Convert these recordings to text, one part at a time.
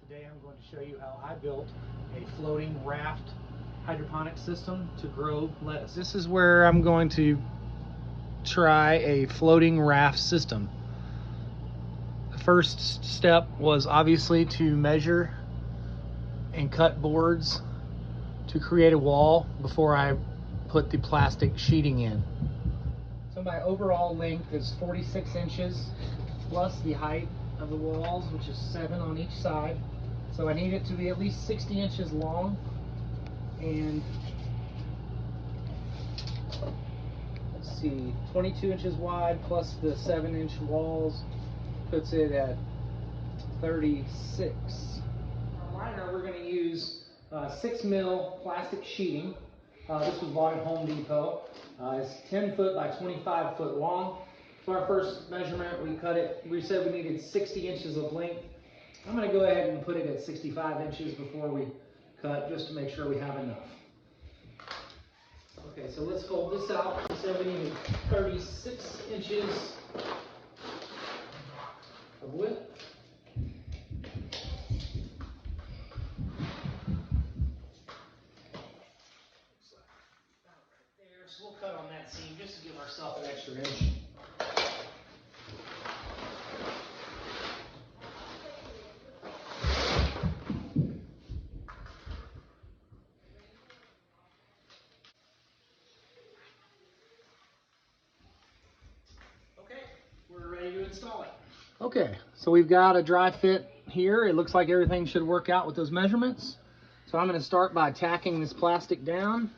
Today I'm going to show you how I built a floating raft hydroponic system to grow lettuce. This is where I'm going to try a floating raft system. The first step was obviously to measure and cut boards to create a wall before I put the plastic sheeting in. So my overall length is 46 inches plus the height of the walls, which is 7 on each side. So I need it to be at least 60 inches long, and let's see, 22 inches wide plus the 7-inch walls puts it at 36. Our liner, we're going to use 6 mil plastic sheeting. This was bought at Home Depot. It's 10 foot by 25 foot long. So our first measurement, we said we needed 60 inches of length. I'm going to go ahead and put it at 65 inches before we cut, just to make sure we have enough. Okay, so let's fold this out. We said we needed 36 inches of width. So we'll cut on that seam just to give ourselves an extra inch. Okay, we're ready to install it. Okay, so we've got a dry fit here. It looks like everything should work out with those measurements. So I'm going to start by tacking this plastic down.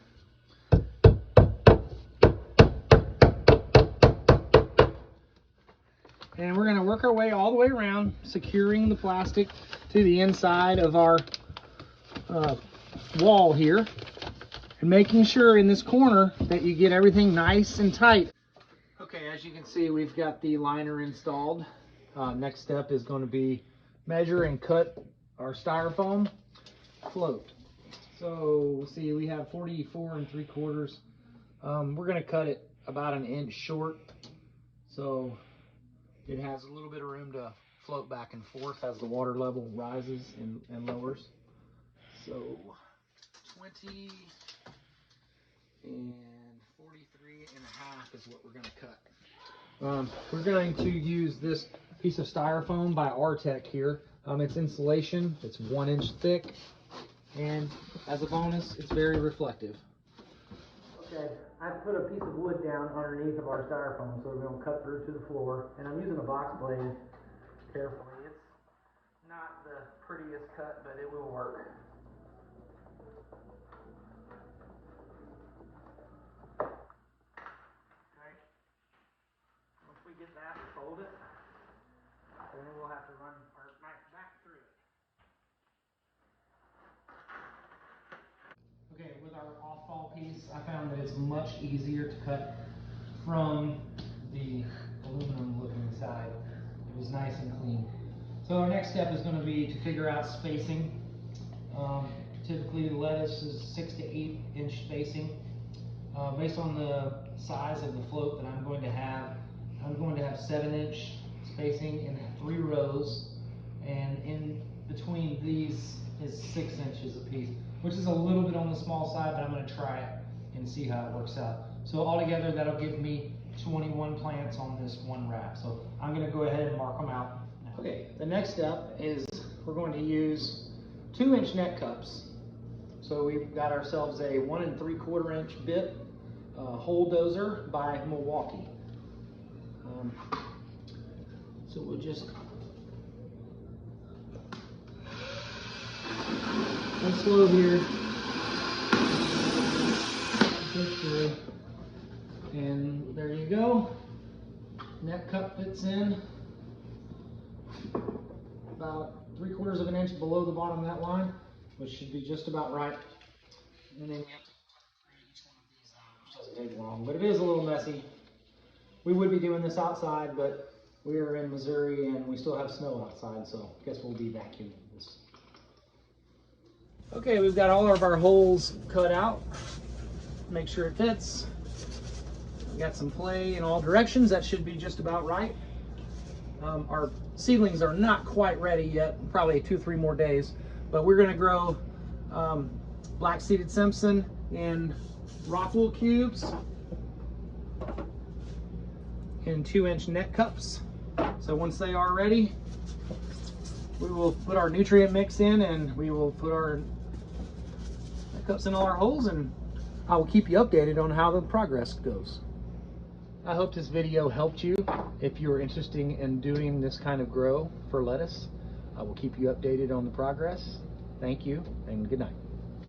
And we're going to work our way all the way around, securing the plastic to the inside of our wall here, and making sure in this corner that you get everything nice and tight. Okay, as you can see, we've got the liner installed. Next step is going to be measure and cut our styrofoam float. So see, we have 44 3/4. We're going to cut it about an inch short, so it has a little bit of room to float back and forth as the water level rises and lowers. So 20 and 43.5 is what we're going to cut. We're going to use this piece of styrofoam by Artec here. It's insulation, it's 1 inch thick, and as a bonus, it's very reflective. Okay, I put a piece of wood down underneath of our styrofoam so we don't cut through to the floor, and I'm using a box blade carefully. It's not the prettiest cut, but it will work. Okay, once we get that, fold it, then we'll have to run our knife back through it. Okay, with our off-fall piece, I found that it's much easier to cut from the aluminum looking side. It was nice and clean. So our next step is going to be to figure out spacing. Typically the lettuce is 6 to 8 inch spacing. Based on the size of the float that I'm going to have 7-inch spacing in 3 rows, and in between these is 6 inches apiece, which is a little bit on the small side, but I'm going to try it and see how it works out. So altogether, that'll give me 21 plants on this one raft. So I'm going to go ahead and mark them out now. Okay, the next step is we're going to use 2-inch net cups. So we've got ourselves a 1 3/4 inch bit hole dozer by Milwaukee. So we'll just go slow here. And there you go. Net cup fits in about 3/4 of an inch below the bottom of that line, which should be just about right. And then you have to put each one of these on, which doesn't take long, but it is a little messy. We would be doing this outside, but we are in Missouri and we still have snow outside, so I guess we'll be vacuuming this. Okay, we've got all of our holes cut out. Make sure it fits. We got some play in all directions. That should be just about right. Our seedlings are not quite ready yet, probably 2-3 more days, but we're going to grow black seeded Simpson in rock wool cubes in 2-inch net cups. So once they are ready, we will put our nutrient mix in, and we will put our net cups in all our holes, and I will keep you updated on how the progress goes. I hope this video helped you. If you are interested in doing this kind of grow for lettuce, I will keep you updated on the progress. Thank you, and good night.